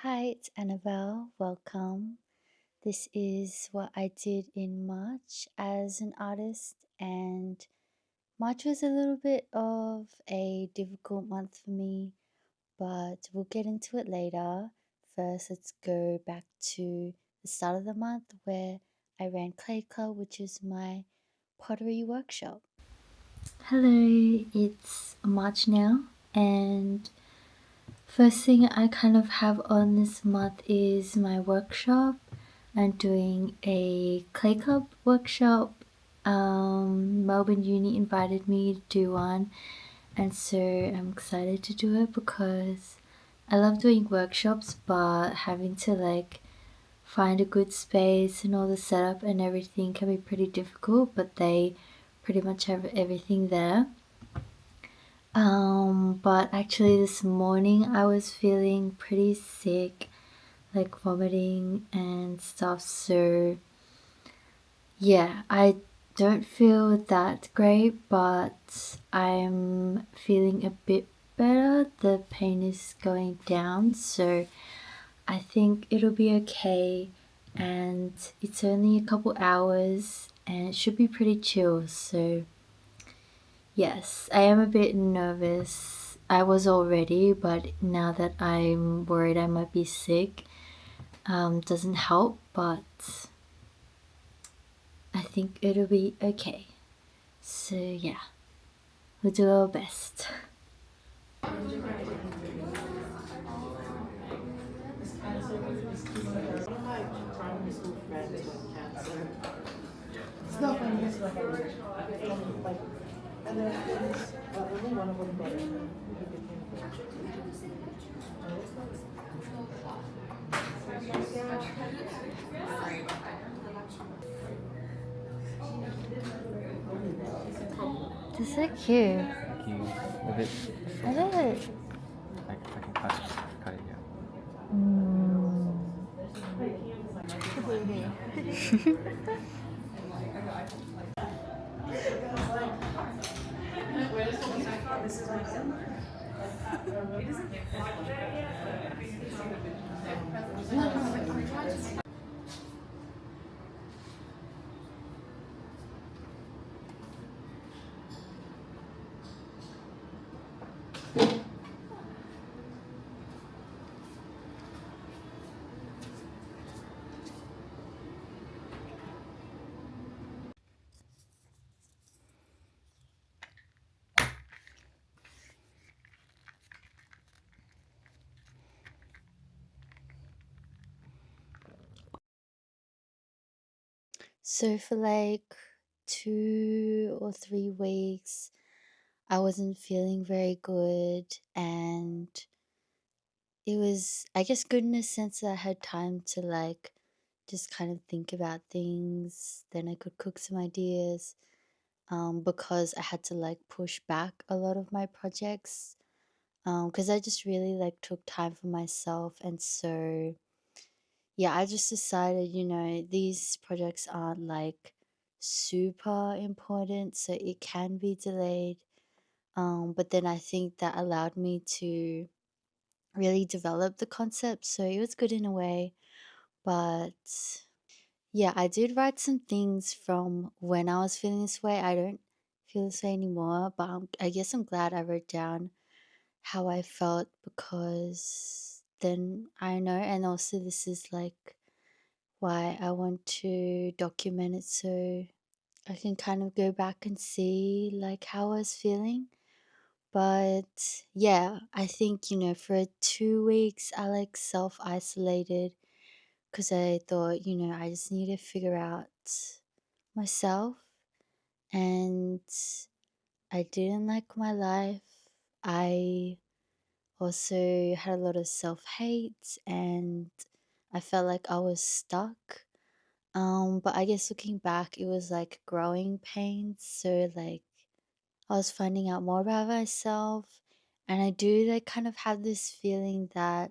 Hi, it's Annabel. Welcome. This is what I did in March as an artist, and March was a little bit of a difficult month for me, but we'll get into it later. First, let's go back to the start of the month where I ran Clay Club, which is my pottery workshop. Hello, it's March now, and first thing I kind of have on this month is my workshop. I'm doing a clay club workshop. Melbourne Uni invited me to do one, and so I'm excited to do it because I love doing workshops, but having to find a good space and all the setup and everything can be pretty difficult, but they pretty much have everything there. But actually this morning I was feeling pretty sick, like vomiting and stuff, so yeah, I don't feel that great, but I'm feeling a bit better. The pain is going down, so I think it'll be okay. And it's only a couple hours and it should be pretty chill, so yes, I am a bit nervous. I was already, but now that I'm worried I might be sick, doesn't help, but I think it'll be okay. So yeah, we'll do our best. This is so cute. Thank you. A bit I short. love it. I can cut it, yeah. So for 2 or 3 weeks, I wasn't feeling very good, and it was, I guess, good in a sense that I had time to just kind of think about things. Then I could cook some ideas. Because I had to push back a lot of my projects. Because I just really took time for myself, and so yeah, I just decided, these projects aren't super important, so it can be delayed. But then I think that allowed me to really develop the concept, so it was good in a way. But yeah, I did write some things from when I was feeling this way. I don't feel this way anymore, but I guess I'm glad I wrote down how I felt because then I know, and also this is why I want to document it so I can kind of go back and see how I was feeling. But yeah, I think, for 2 weeks I self isolated because I thought, I just need to figure out myself, and I didn't like my life. I also had a lot of self hate, and I felt like I was stuck. But I guess looking back, it was growing pains. So I was finding out more about myself, and I do kind of have this feeling that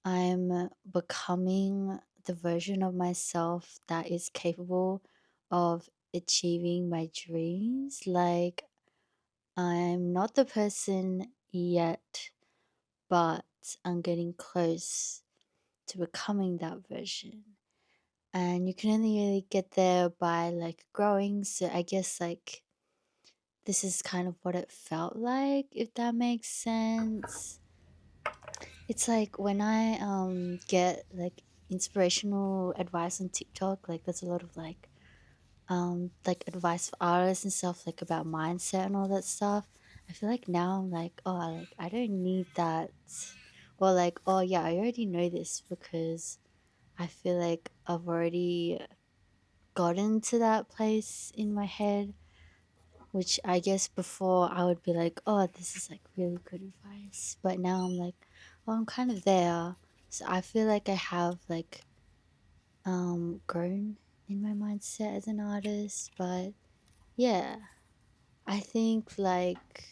I'm becoming the version of myself that is capable of achieving my dreams. I'm not the person yet, but I'm getting close to becoming that version. And you can only really get there by like growing. So I guess like this is kind of what it felt like, if that makes sense. It's like when I get like inspirational advice on TikTok, like there's a lot of like advice for artists and stuff like about mindset and all that stuff. I feel like now I'm like, oh, like I don't need that, or like, oh yeah, I already know this because I feel like I've already gotten to that place in my head, which I guess before I would be like, oh, this is like really good advice, but now I'm like, oh, I'm kind of there. So I feel like I have like grown in my mindset as an artist. But yeah, I think like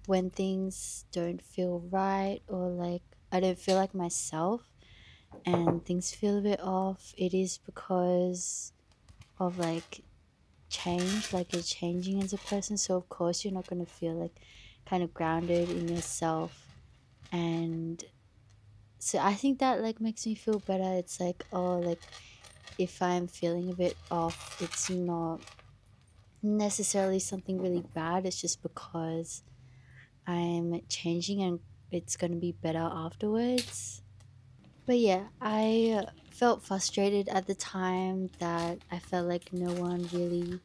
when things don't feel right, or like I don't feel like myself and things feel a bit off, it is because of like change, like you're changing as a person. So of course you're not going to feel like kind of grounded in yourself. And so I think that like makes me feel better. It's like, oh, like if I'm feeling a bit off, it's not necessarily something really bad. It's just because I'm changing and it's going to be better afterwards. But yeah, I felt frustrated at the time that I felt like no one really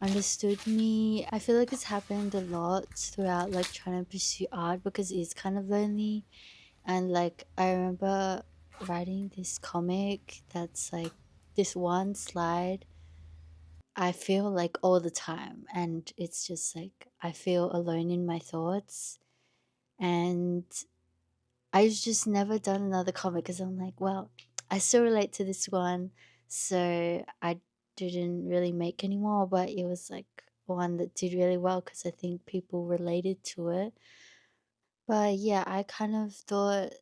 understood me. I feel like it's happened a lot throughout like trying to pursue art because it's kind of lonely. And like I remember writing this comic that's like this one slide I feel like all the time, and it's just like I feel alone in my thoughts. And I've just never done another comic because I'm like, well, I still relate to this one, so I didn't really make any more. But it was like one that did really well because I think people related to it. But yeah, I kind of thought,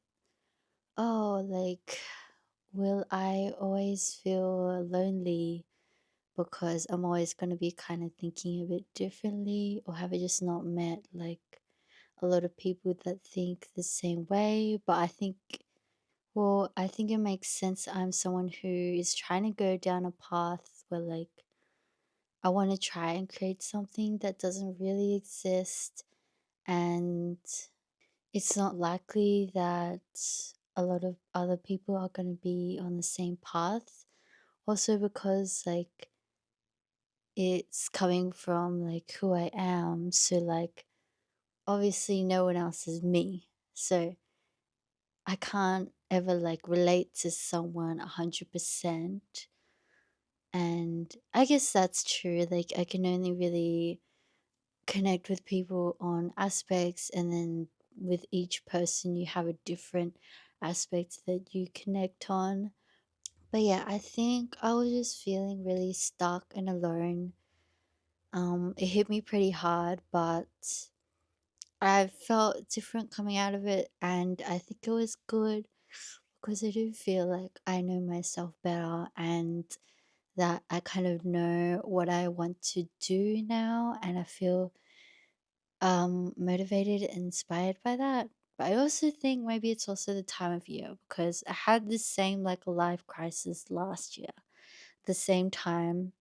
oh, like, will I always feel lonely because I'm always going to be kind of thinking a bit differently, or have I just not met like a lot of people that think the same way? But I think, well, I think it makes sense. I'm someone who is trying to go down a path where like I want to try and create something that doesn't really exist, and it's not likely that a lot of other people are going to be on the same path. Also, because like it's coming from like who I am, so like obviously no one else is me. So I can't ever like relate to someone 100%. And I guess that's true. Like I can only really connect with people on aspects, and then with each person you have a different aspect that you connect on. But yeah, I think I was just feeling really stuck and alone. It hit me pretty hard, but I felt different coming out of it, and I think it was good because I do feel like I know myself better, and that I kind of know what I want to do now, and I feel motivated and inspired by that. But I also think maybe it's also the time of year because I had this same like life crisis last year. The same time,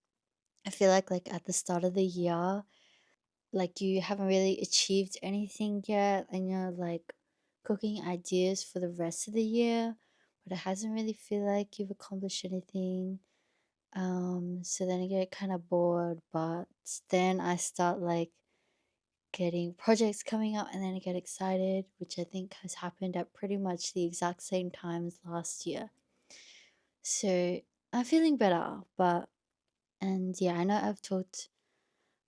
I feel like at the start of the year, like you haven't really achieved anything yet, and you're like cooking ideas for the rest of the year, but it hasn't really feel like you've accomplished anything. So then I get kind of bored, but then I start like getting projects coming up, and then I get excited, which I think has happened at pretty much the exact same time as last year. So I'm feeling better, but and yeah, I know I've talked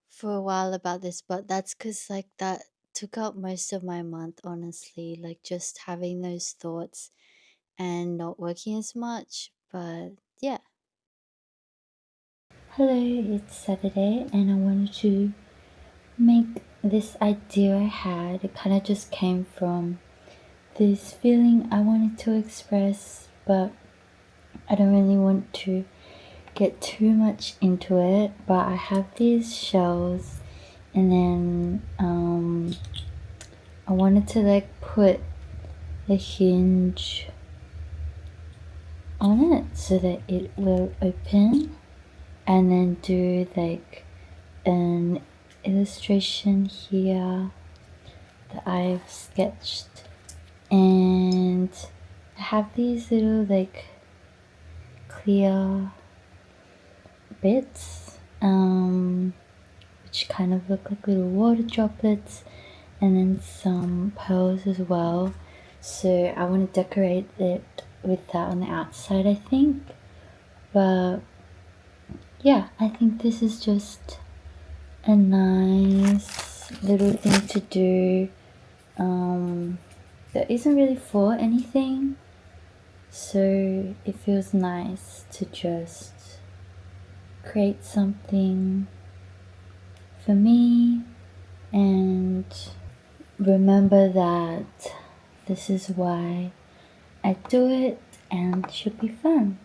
for a while about this, but that's because like that took up most of my month, honestly, like just having those thoughts and not working as much. But yeah. Hello, it's Saturday, and I wanted to make this idea I had. It kind of just came from this feeling I wanted to express, but I don't really want to get too much into it. But I have these shells, and then I wanted to like put a hinge on it so that it will open, and then do like an illustration here that I've sketched. And I have these little like clear bits, which kind of look like little water droplets, and then some pearls as well. So I want to decorate it with that on the outside, I think. But yeah, I think this is just a nice little thing to do, that isn't really for anything, so it feels nice to just create something for me and remember that this is why I do it and it should be fun.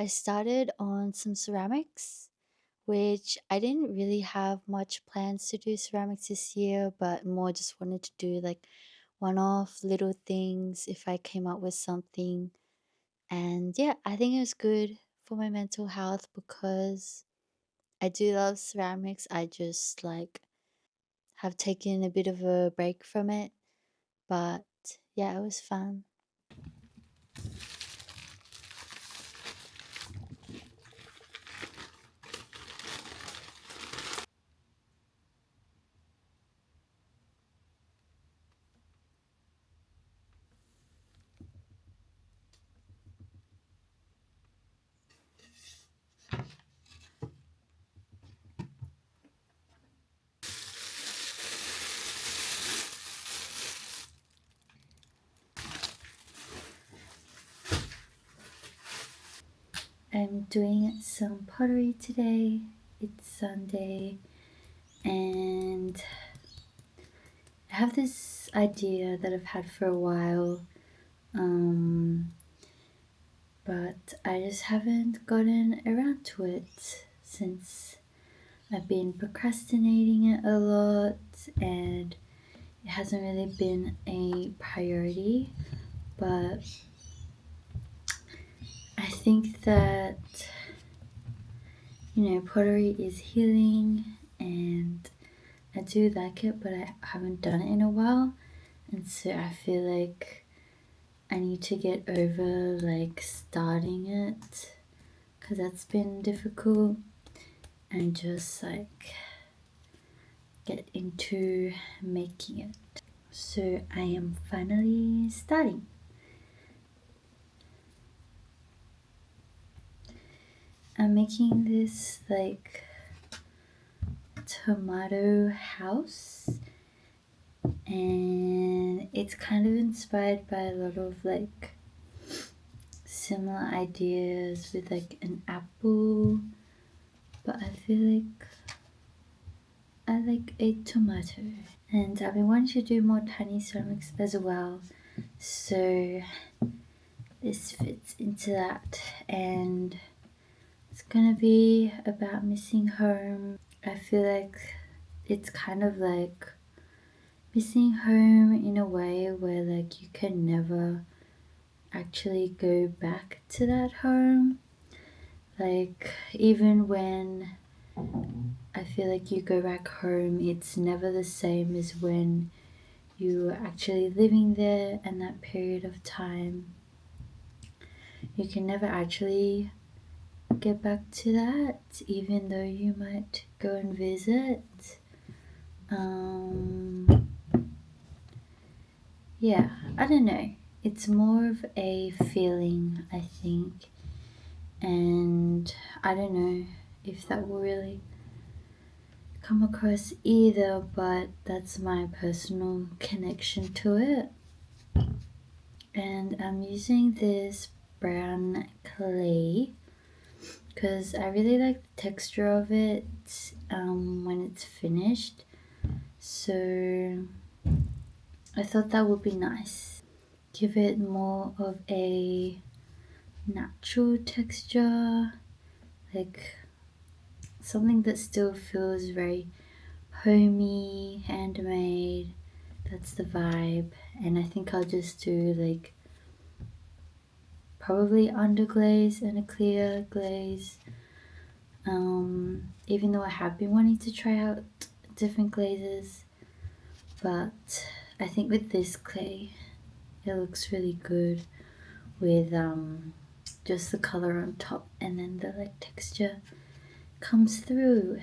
I started on some ceramics, which I didn't really have much plans to do ceramics this year, but more just wanted to do like one off little things if I came up with something. And yeah, I think it was good for my mental health because I do love ceramics. I just like have taken a bit of a break from it, but yeah, it was fun. I'm doing some pottery today. It's Sunday, and I have this idea that I've had for a while, um, but I just haven't gotten around to it since I've been procrastinating it a lot and it hasn't really been a priority. But I think that, pottery is healing and I do like it, but I haven't done it in a while. And so I feel like I need to get over like starting it because that's been difficult and just like get into making it. So I am finally starting. I'm making this like tomato house, and it's kind of inspired by a lot of like similar ideas with like an apple, but I feel like I like a tomato. And I've been wanting to do more tiny ceramics as well, so this fits into that. And it's gonna be about missing home I feel like it's kind of like missing home in a way where like you can never actually go back to that home. Like even when I feel like you go back home, it's never the same as when you were actually living there and that period of time. You can never actually get back to that, even though you might go and visit. Um, yeah, I don't know. It's more of a feeling, I think, and I don't know if that will really come across either, but that's my personal connection to it. And I'm using this brown clay because I really like the texture of it when it's finished. So I thought that would be nice. Give it more of a natural texture, like something that still feels very homey, handmade. That's the vibe. And I think I'll just do like probably underglaze and a clear glaze. Even though I have been wanting to try out different glazes, but I think with this clay, it looks really good with just the color on top, and then the like texture comes through.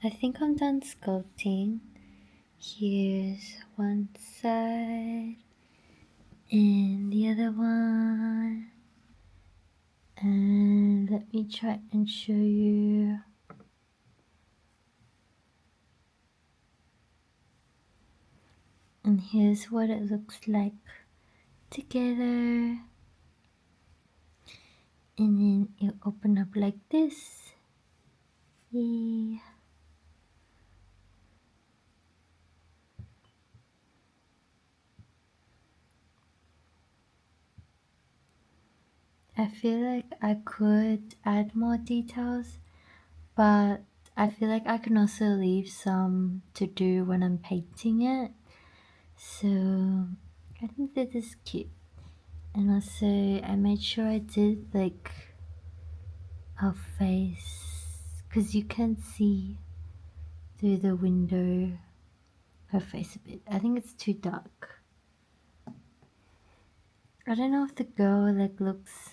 I think I'm done sculpting. Here's one side and the other one. And let me try and show you. And here's what it looks like together. And then you open up like this. Yay. I feel like I could add more details, but I feel like I can also leave some to do when I'm painting it. So I think this is cute. And also I made sure I did like her face because you can see through the window her face a bit. I think it's too dark. I don't know if the girl like looks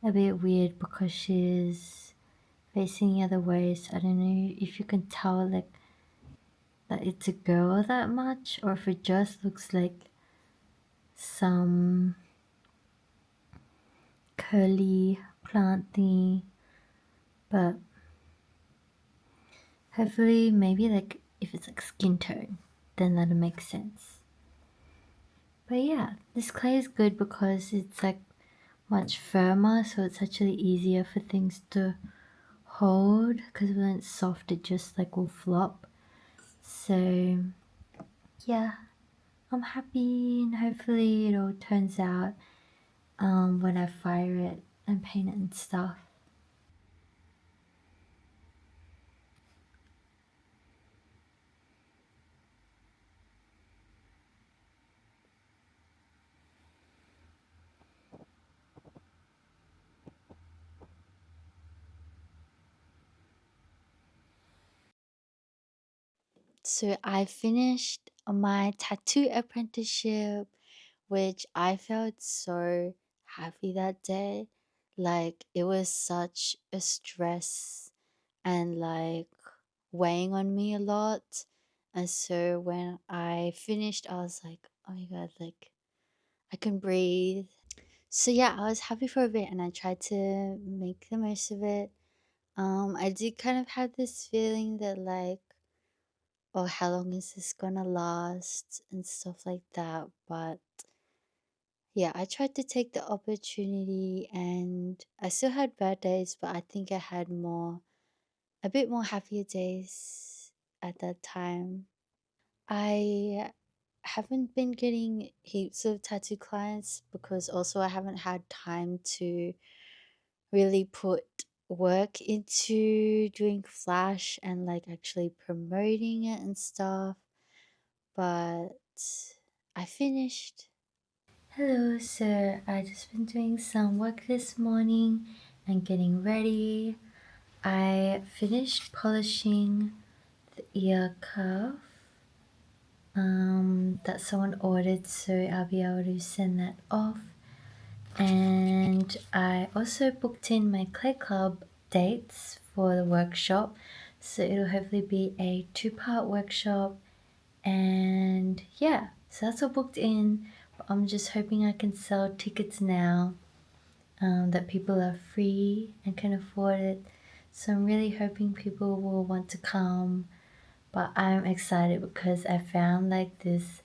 a bit weird because she's facing the other way. So I don't know if you can tell like that it's a girl that much or if it just looks like some curly plant thing. But hopefully maybe like if it's like skin tone, then that'll make sense. But yeah, this clay is good because it's like much firmer, so it's actually easier for things to hold because when it's soft it just like will flop. So yeah, I'm happy and hopefully it all turns out when I fire it and paint it and stuff. So I finished my tattoo apprenticeship, which I felt so happy that day. Like it was such a stress and like weighing on me a lot. And so when I finished, I was like, oh my god, like I can breathe. So yeah, I was happy for a bit and I tried to make the most of it. I did kind of have this feeling that like, oh, how long is this gonna last and stuff like that. But yeah, I tried to take the opportunity and I still had bad days, but I think I had a bit more happier days at that time. I haven't been getting heaps of tattoo clients because also I haven't had time to really put work into doing flash and like actually promoting it and stuff. But I finished. Hello, sir. I just been doing some work this morning and getting ready. I finished polishing the ear cuff that someone ordered, so I'll be able to send that off. And I also booked in my clay club dates for the workshop, so it'll hopefully be a 2-part workshop. And yeah, so that's all booked in. But I'm just hoping I can sell tickets now, that people are free and can afford it. So I'm really hoping people will want to come. But I'm excited because I found like this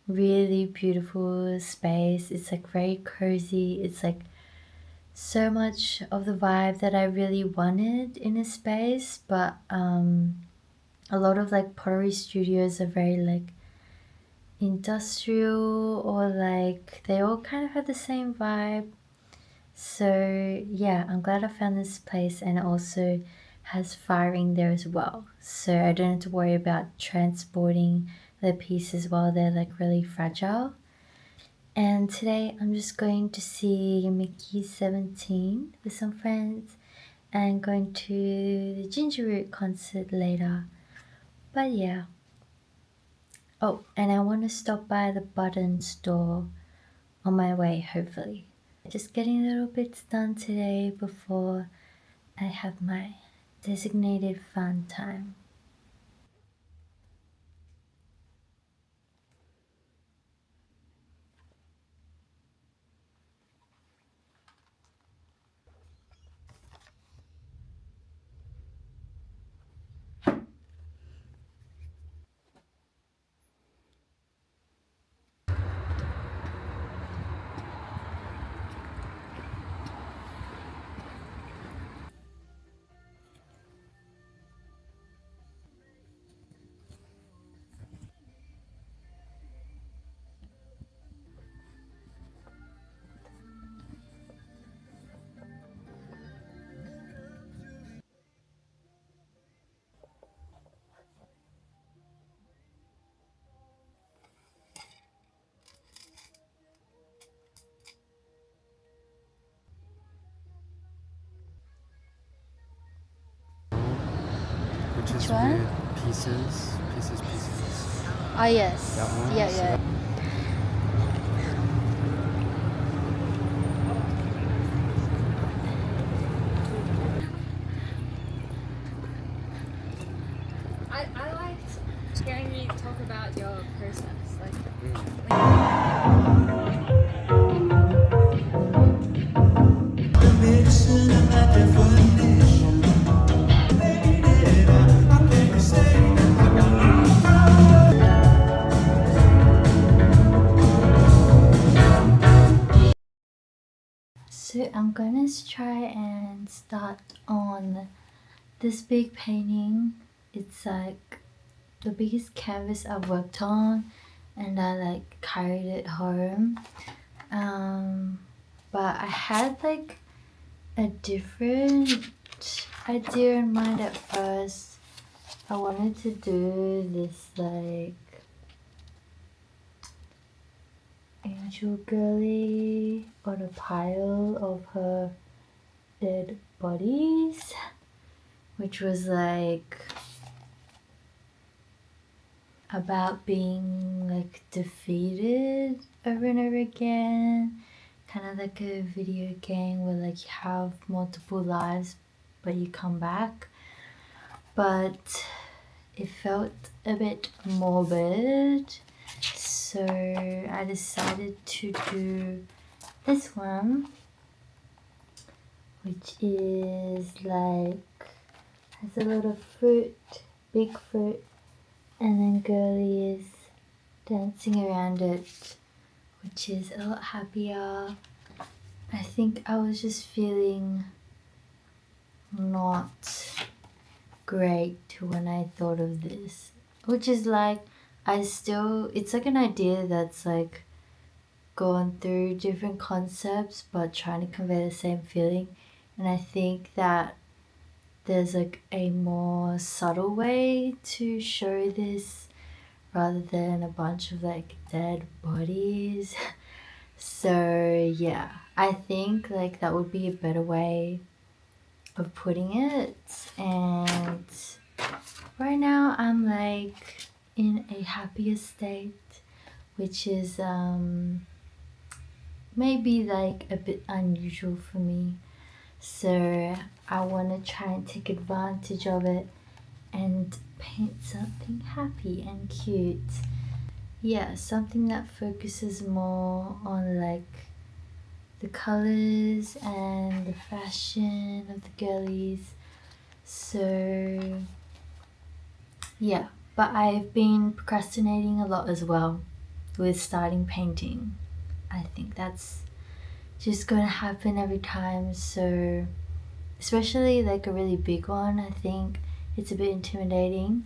really beautiful space. It's like very cozy. It's like so much of the vibe that I really wanted in a space. But a lot of like pottery studios are very like industrial or like they all kind of have the same vibe. So yeah, I'm glad I found this place and it also has firing there as well. So I don't have to worry about transporting the pieces while they're like really fragile. And today I'm just going to see Mickey 17 with some friends and going to the Ginger Root concert later. But yeah. Oh, and I want to stop by the button store on my way, hopefully. Just getting little bits done today before I have my designated fun time. Which Which is one? with pieces. Oh yes. That one. Yeah, So yeah. I liked hearing you talk about your process. So I'm gonna try and start on this big painting. It's like the biggest canvas I've worked on, and I like carried it home. But I had like a different idea in mind at first. I wanted to do this like angel girly on a pile of her dead bodies, which was like about being like defeated over and over again, kind of like a video game where like you have multiple lives but you come back. But it felt a bit morbid, so I decided to do this one, which is like has a lot of fruit, big fruit, and then girly is dancing around it, which is a lot happier. I think I was just feeling not great when I thought of this, which is like it's like an idea that's like going through different concepts but trying to convey the same feeling. And I think that there's like a more subtle way to show this rather than a bunch of like dead bodies. So yeah, I think like that would be a better way of putting it. And right now I'm like in a happier state, which is maybe like a bit unusual for me. So I want to try and take advantage of it and paint something happy and cute. Yeah, something that focuses more on like the colors and the fashion of the girlies. So yeah, but I've been procrastinating a lot as well with starting painting. I think that's just gonna happen every time. So especially like a really big one, I think it's a bit intimidating,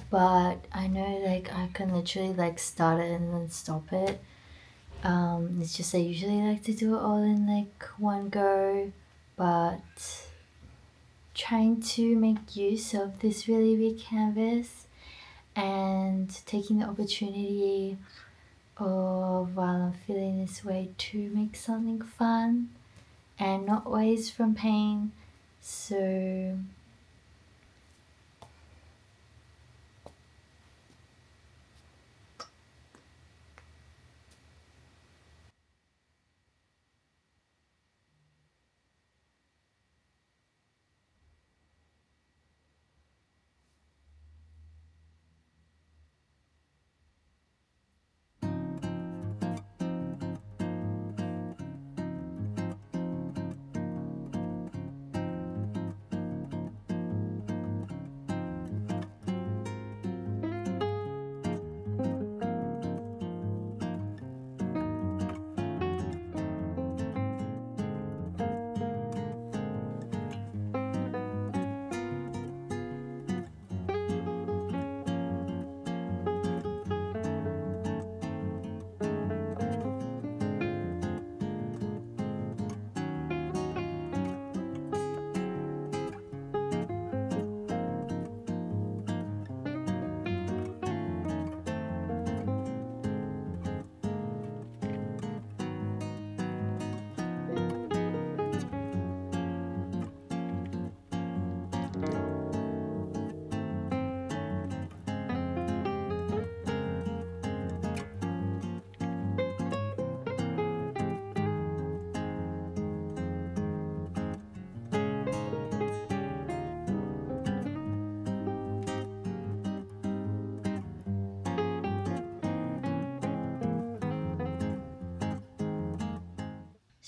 but I know like I can literally like start it and then stop it. It's just I usually like to do it all in like one go, but trying to make use of this really big canvas and taking the opportunity of while I'm feeling this way to make something fun and not always from pain. So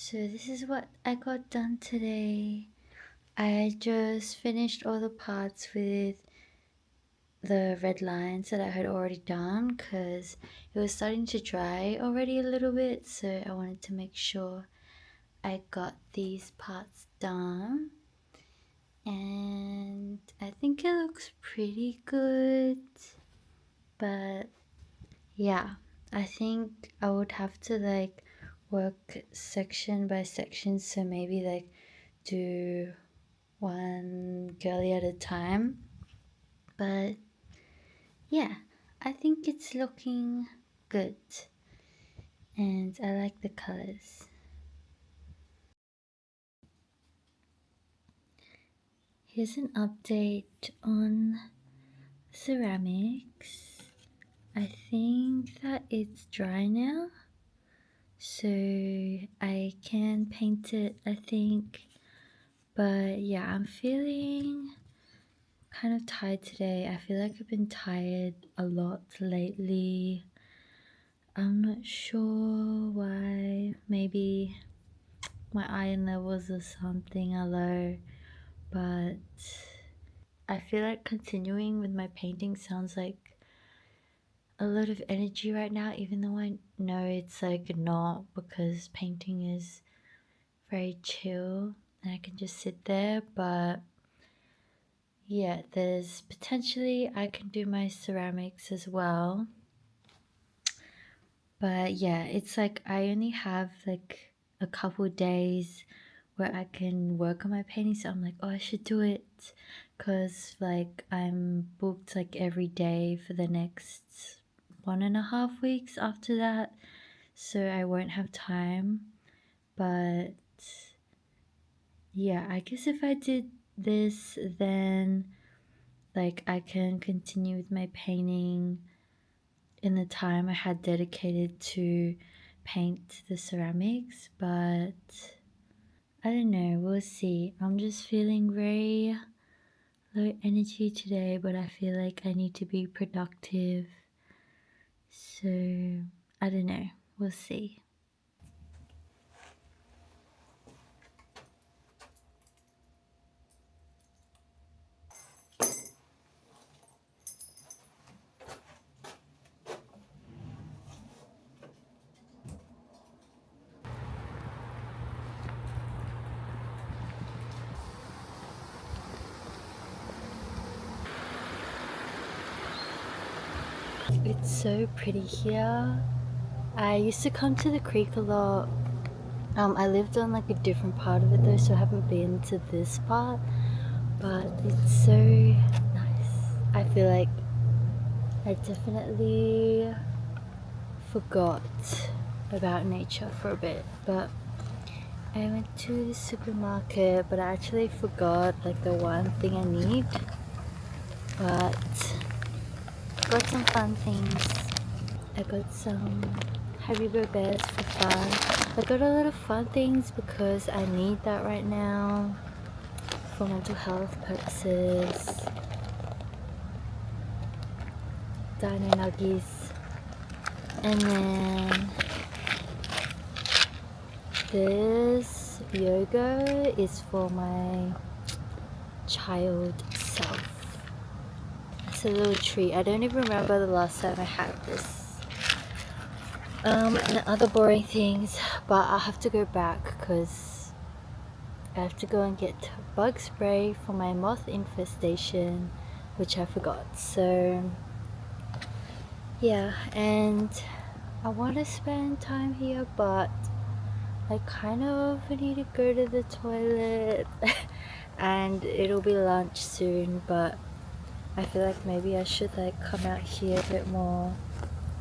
So this is what I got done today. I just finished all the parts with the red lines that I had already done because it was starting to dry already a little bit, so I wanted to make sure I got these parts done. And I think it looks pretty good, but yeah, I think I would have to like work section by section, so maybe like do one girly at a time. But yeah, I think it's looking good and I like the colors. Here's an update on ceramics. I think that it's dry now, so I can paint it, I think. But yeah, I'm feeling kind of tired today. I feel like I've been tired a lot lately. I'm not sure why. Maybe my iron levels or something are low, but I feel like continuing with my painting sounds like a lot of energy right now, even though I know it's like not, because painting is very chill and I can just sit there. But yeah, there's potentially I can do my ceramics as well. But yeah, it's like I only have like a couple days where I can work on my painting, so I'm like, oh, I should do it, because like I'm booked like every day for the next 1.5 weeks after that, so I won't have time. But yeah, I guess if I did this, then like I can continue with my painting in the time I had dedicated to paint the ceramics. But I don't know, we'll see. I'm just feeling very low energy today, but I feel like I need to be productive. So I don't know, we'll see. It's so pretty here. I used to come to the creek a lot. I lived on like a different part of it though, so I haven't been to this part, but it's so nice. I feel like I definitely forgot about nature for a bit, but I went to the supermarket, but I actually forgot like the one thing I need, but got some fun things. I got some Haribo bears for fun. I got a lot of fun things because I need that right now for mental health purposes. Dino Nuggies. And then this yoga is for my child self. It's a little treat. I don't even remember the last time I had this. And other boring things, but I'll have to go back because I have to go and get bug spray for my moth infestation, which I forgot. So yeah, and I want to spend time here, but I kind of need to go to the toilet and it'll be lunch soon, but I feel like maybe I should like come out here a bit more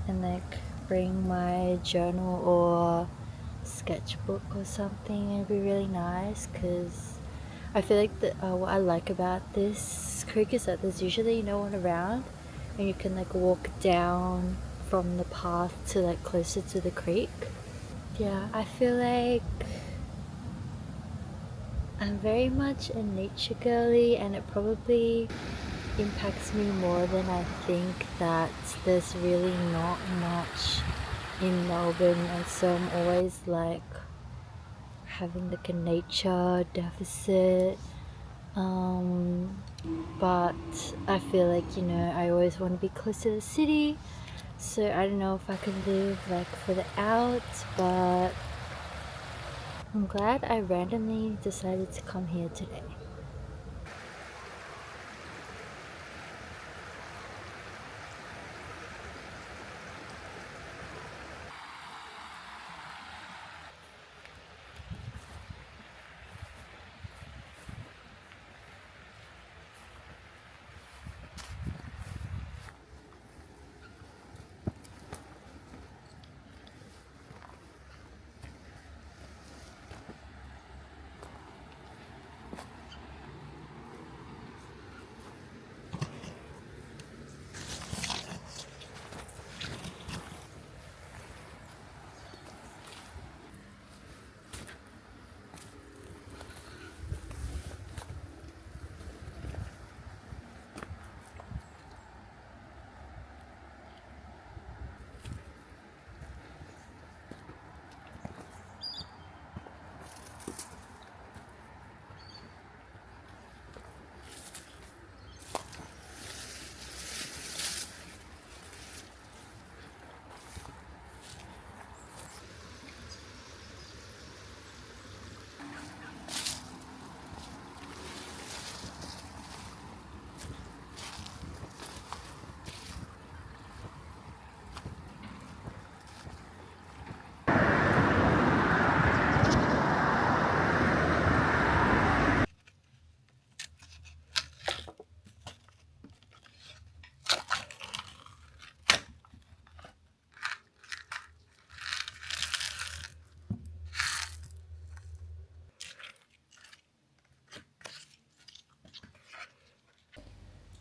and like bring my journal or sketchbook or something. It'd be really nice because I feel like what I like about this creek is that there's usually no one around and you can like walk down from the path to like closer to the creek. Yeah, I feel like I'm very much a nature girly, and it probably impacts me more than I think that there's really not much in Melbourne, and so I'm always like having like a nature deficit. But I feel like, I always want to be close to the city. So I don't know if I could live like further out, but I'm glad I randomly decided to come here today.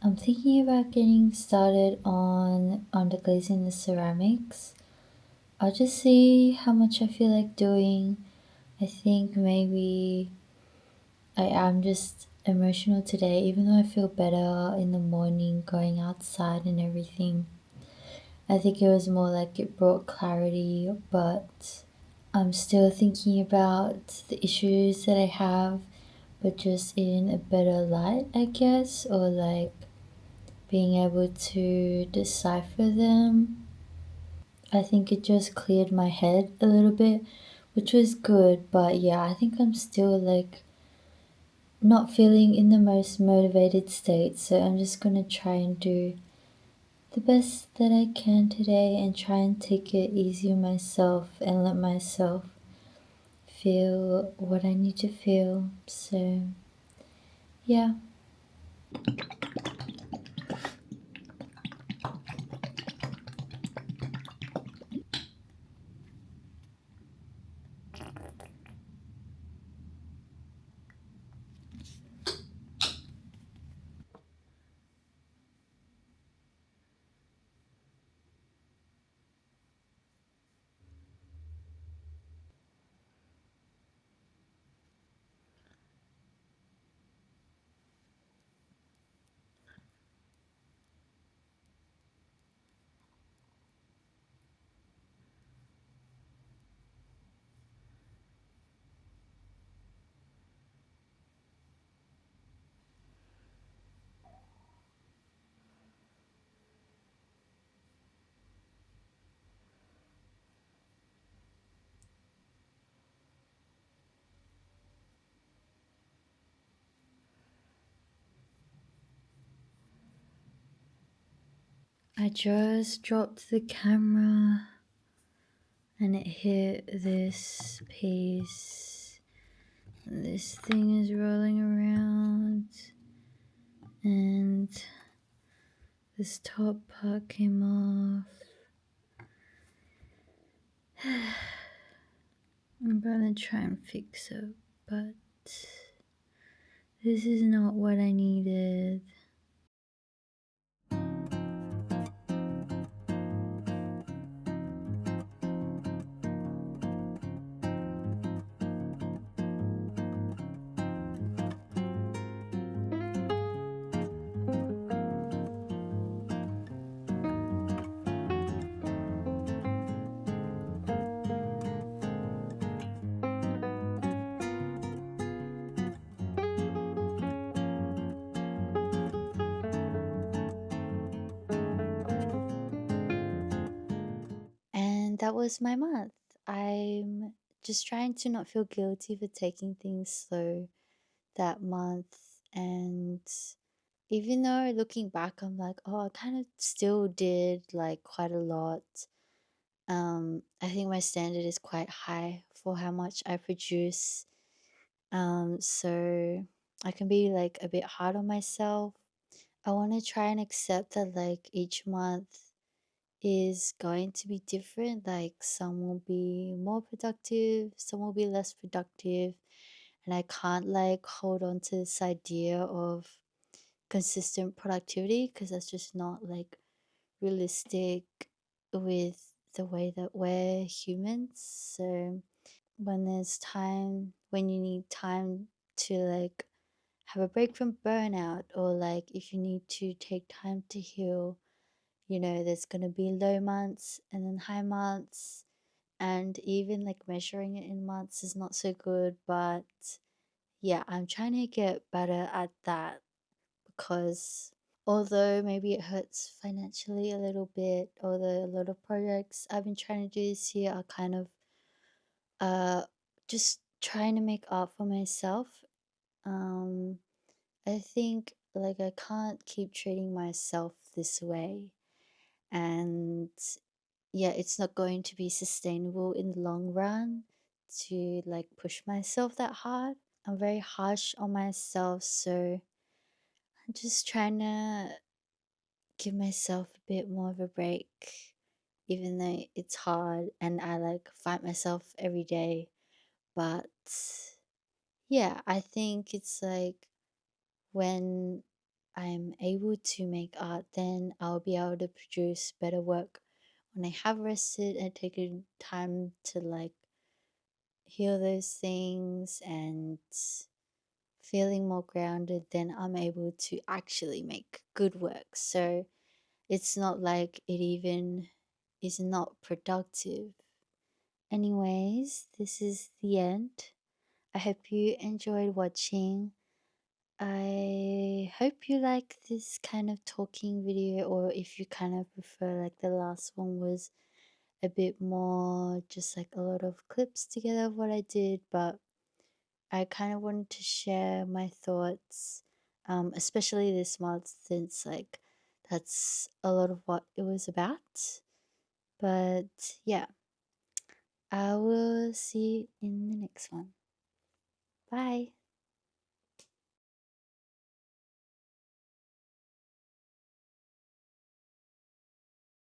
I'm thinking about getting started on underglazing the ceramics. I'll just see how much I feel like doing. I think maybe I am just emotional today, even though I feel better in the morning going outside and everything. I think it was more like it brought clarity, but I'm still thinking about the issues that I have, but just in a better light, I guess, or like being able to decipher them. I think it just cleared my head a little bit, which was good, but yeah, I think I'm still like not feeling in the most motivated state, so I'm just gonna try and do the best that I can today and try and take it easy on myself and let myself feel what I need to feel. So, yeah. I just dropped the camera and it hit this piece. This thing is rolling around and this top part came off. I'm gonna try and fix it, but this is not what I needed. that was my month. I'm just trying to not feel guilty for taking things slow that month. And even though looking back, I'm like, oh, I kind of still did like quite a lot. I think my standard is quite high for how much I produce. So I can be like a bit hard on myself. I want to try and accept that like each month is going to be different. Like some will be more productive, some will be less productive. And I can't like hold on to this idea of consistent productivity because that's just not like realistic with the way that we're humans. So when there's time, when you need time to like have a break from burnout, or like if you need to take time to heal, there's going to be low months and then high months. And even like measuring it in months is not so good. But yeah, I'm trying to get better at that because although maybe it hurts financially a little bit, although a lot of projects I've been trying to do this year are kind of uh just trying to make art for myself. Um I think like I can't keep treating myself this way, and yeah, it's not going to be sustainable in the long run to like push myself that hard. I'm very harsh on myself, so I'm just trying to give myself a bit more of a break, even though it's hard and I like fight myself every day. But yeah, I think it's like when I'm able to make art, then I'll be able to produce better work. When I have rested and taken time to like heal those things and feeling more grounded, then I'm able to actually make good work. So it's not like it even is not productive. Anyways, this is the end. I hope you enjoyed watching. I hope you like this kind of talking video, or if you kind of prefer like the last one was a bit more just like a lot of clips together of what I did. But I kind of wanted to share my thoughts, especially this month, since like that's a lot of what it was about. But yeah, I will see you in the next one. Bye.